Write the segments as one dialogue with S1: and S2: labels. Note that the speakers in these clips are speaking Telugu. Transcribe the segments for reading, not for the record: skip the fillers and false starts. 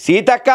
S1: సీతక్క,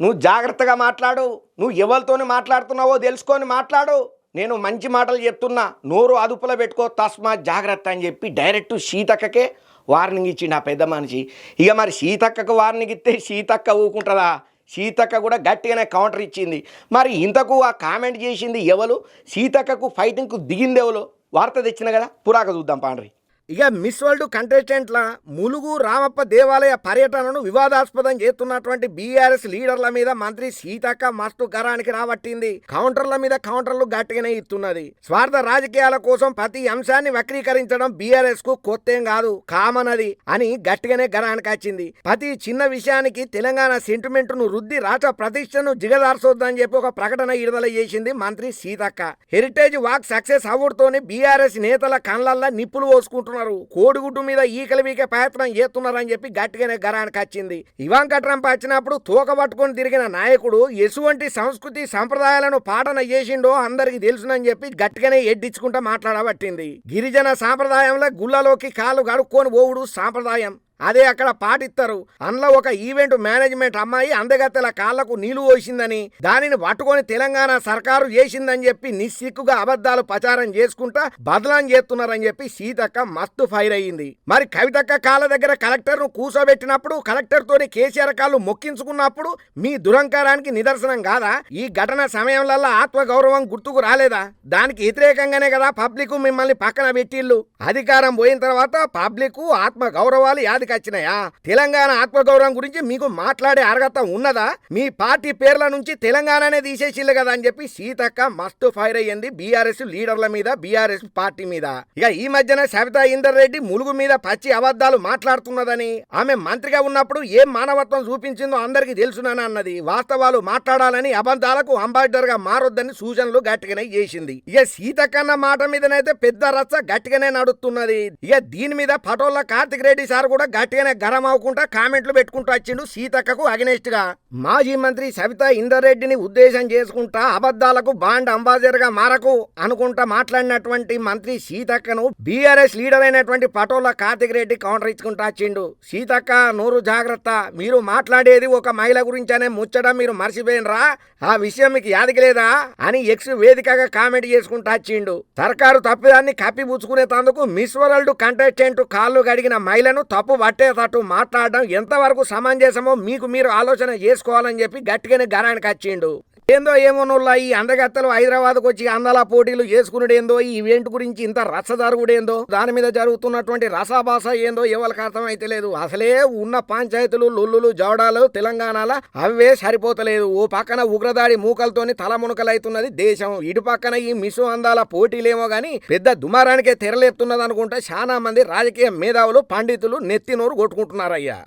S1: నువ్వు జాగ్రత్తగా మాట్లాడు. నువ్వు ఎవరితోని మాట్లాడుతున్నావో తెలుసుకొని మాట్లాడు. నేను మంచి మాటలు చెప్తున్నా, నోరు అదుపులో పెట్టుకో, తస్మా జాగ్రత్త అని చెప్పి డైరెక్ట్ సీతక్కకే వార్నింగ్ ఇచ్చిండు ఆ పెద్ద మనిషి. ఇక మరి సీతక్కకు వార్నింగ్ ఇస్తే సీతక్క ఊకుంటుందా? సీతక్క కూడా గట్టిగానే కౌంటర్ ఇచ్చింది. మరి ఇంతకు ఆ కామెంట్ చేసింది ఎవరు? సీతక్కకు ఫైటింగ్కు దిగింది ఎవరు? వార్త తెచ్చిన కదా, పురాక చూద్దాం పాండ్రి. ఇక మిస్ వరల్డ్ కంటెస్టెంట్ల ములుగు రామప్ప దేవాలయ పర్యటనను వివాదాస్పదం చేస్తున్నటువంటి బీఆర్ఎస్ లీడర్ల మీద మంత్రి సీతక్క మస్తు గరానికి రాబట్టింది. కౌంటర్ల మీద కౌంటర్లు గట్టిగానే ఇస్తున్నది. స్వార్థ రాజకీయాల కోసం ప్రతి అంశాన్ని వక్రీకరించడం బీఆర్ఎస్ కు కొత్తేం కాదు, కామన్ అది అని గట్టిగానే గరానికి వచ్చింది. ప్రతి చిన్న విషయానికి తెలంగాణ సెంటిమెంట్ ను రుద్ది రాష్ట్ర ప్రతిష్టను జిగదార్చొద్దని చెప్పి ఒక ప్రకటన విడుదల చేసింది మంత్రి సీతక్క. హెరిటేజ్ వాక్ సక్సెస్ అవ్వడంతోనే బీఆర్ఎస్ నేతల కళ్ళల్లో నిప్పులు పోసుకుంటున్నారు. కోడిగుడ్డు మీద ఈకలు వీకే ప్రయత్నం చేస్తున్నారని చెప్పి గట్టిగానే గరానికి వచ్చింది. ఇవాంకా ట్రంప్ వచ్చినప్పుడు తోక పట్టుకొని తిరిగిన నాయకుడు ఎటువంటి సంస్కృతి సంప్రదాయాలను పాటన చేసిండో అందరికి తెలుసునని చెప్పి గట్టిగానే ఎడ్డించుకుంటా మాట్లాడబట్టింది. గిరిజన సాంప్రదాయంలో గుళ్ళలోకి కాళ్ళు కడుక్కొని పోవుడు సాంప్రదాయం. అదే అక్కడ పాటిస్తారు. అందులో ఒక ఈవెంట్ మేనేజ్మెంట్ అమ్మాయి అందగత్తెల కాళ్లకు నీళ్లు పోసిందని, దానిని పట్టుకొని తెలంగాణ సర్కారు చేసిందని చెప్పి నిస్సిక్కుగా అబద్ధాలు ప్రచారం చేసుకుంటా బదలాం చేస్తున్నారని చెప్పి సీతక్క మస్తు ఫైర్ అయ్యింది. మరి కవితక్క కాళ్ళ దగ్గర కలెక్టర్ ను కూర్చోబెట్టినప్పుడు, కలెక్టర్ తోని కేసీఆర్ కాళ్ళు మొక్కించుకున్నప్పుడు మీ దురంకారానికి నిదర్శనం కాదా? ఈ ఘటన సమయంలో ఆత్మగౌరవం గుర్తుకు రాలేదా? దానికి వ్యతిరేకంగానే కదా పబ్లిక్ మిమ్మల్ని పక్కన పెట్టిళ్ళు. అధికారం పోయిన తర్వాత పబ్లిక్ ఆత్మగౌరవాలు యాది వచ్చినాయా? తెలంగాణ ఆత్మగౌరవం గురించి మీకు మాట్లాడే అర్హత ఉన్నదా? మీ పార్టీ పేర్ల నుంచి తెలంగాణనే తీసేసిల్లు కదా అని చెప్పి సీతక్క మస్తు ఫైర్ అయ్యింది బీఆర్ఎస్ లీడర్ల మీద, బీఆర్ఎస్ పార్టీ మీద. ఇక ఈ మధ్యన సవితా ఇందర్ రెడ్డి ములుగు మీద పచ్చి అబద్ధాలు మాట్లాడుతున్నదని, ఆమె మంత్రిగా ఉన్నప్పుడు ఏం మానవత్వం చూపించిందో అందరికి తెలుసునని అన్నది. వాస్తవాలు మాట్లాడాలని, అబద్ధాలకు అంబాసిడర్ గా మారొద్దని సూచనలు గట్టిగానే చేసింది. ఇక సీతక్కన్న మాట మీదనైతే పెద్ద రచ్చ గట్టిగానే నడుస్తున్నది. ఇక దీని మీద పటోళ్ళ కార్తిక్ రెడ్డి సార్ కూడా గట్టిగానే గరం అవ్వకుండా కామెంట్లు పెట్టుకుంటూ వచ్చిండు సీతక్కకు అగెనెస్ట్ గా. మాజీ మంత్రి సవితా ఇందర్ రెడ్డిని ఉద్దేశం చేసుకుంటా అబద్ధాలకు బాండ్ అంబాసిడర్ గా మారకు అనుకుంటా మాట్లాడినటువంటి మంత్రి సీతక్కను బీఆర్ఎస్ లీడర్ అయినటువంటి పటోళ్ళ కార్తిక్ రెడ్డి కౌంటర్ ఇచ్చుకుంటా వచ్చిండు. సీతక్క నోరు జాగ్రత్త, మీరు మాట్లాడేది ఒక మహిళ గురించనే ముచ్చడం మీరు మర్చిపోయినరా? ఆ విషయం మీకు యాదగిలేదా అని ఎక్స్ వేదికగా కామెంట్ చేసుకుంటా వచ్చిండు. సర్కారు తప్పిదాన్ని కప్పిపుచ్చుకునే తందుకు మిస్ వరల్డ్ కంటెస్టెంట్ కాళ్ళు గడిగిన మహిళను తప్పు పట్టేటట్టు మాట్లాడడం ఎంతవరకు సమంజసమో మీకు మీరు ఆలోచన చేసుకోవాలని చెప్పి గట్టిగానే గరానికి వచ్చిండు. ఏందో ఏమోనుల్లా ఈ అందగత్తలు హైదరాబాద్కు వచ్చి అందాల పోటీలు చేసుకునేదేందో, ఈ ఈవెంట్ గురించి ఇంత రచ్చ జరుగుడేందో, దాని మీద జరుగుతున్నటువంటి రసాభాస ఏందో ఎవరికి అర్థమైతే లేదు. అసలే ఉన్న పంచాయతీలు లొల్లులు జవడాలు తెలంగాణలో అవే సరిపోతలేదు. ఓ పక్కన ఉగ్రదాడి మూకలతోని తలమునకలైతున్నది దేశం, ఇటు పక్కన ఈ మిసు అందాల పోటీలేమో గాని పెద్ద దుమారానికే తెరలేపుతున్నది అనుకుంటే చాలా మంది రాజకీయ మేధావులు పండితులు నెత్తినోరు కొట్టుకుంటున్నారయ్యా.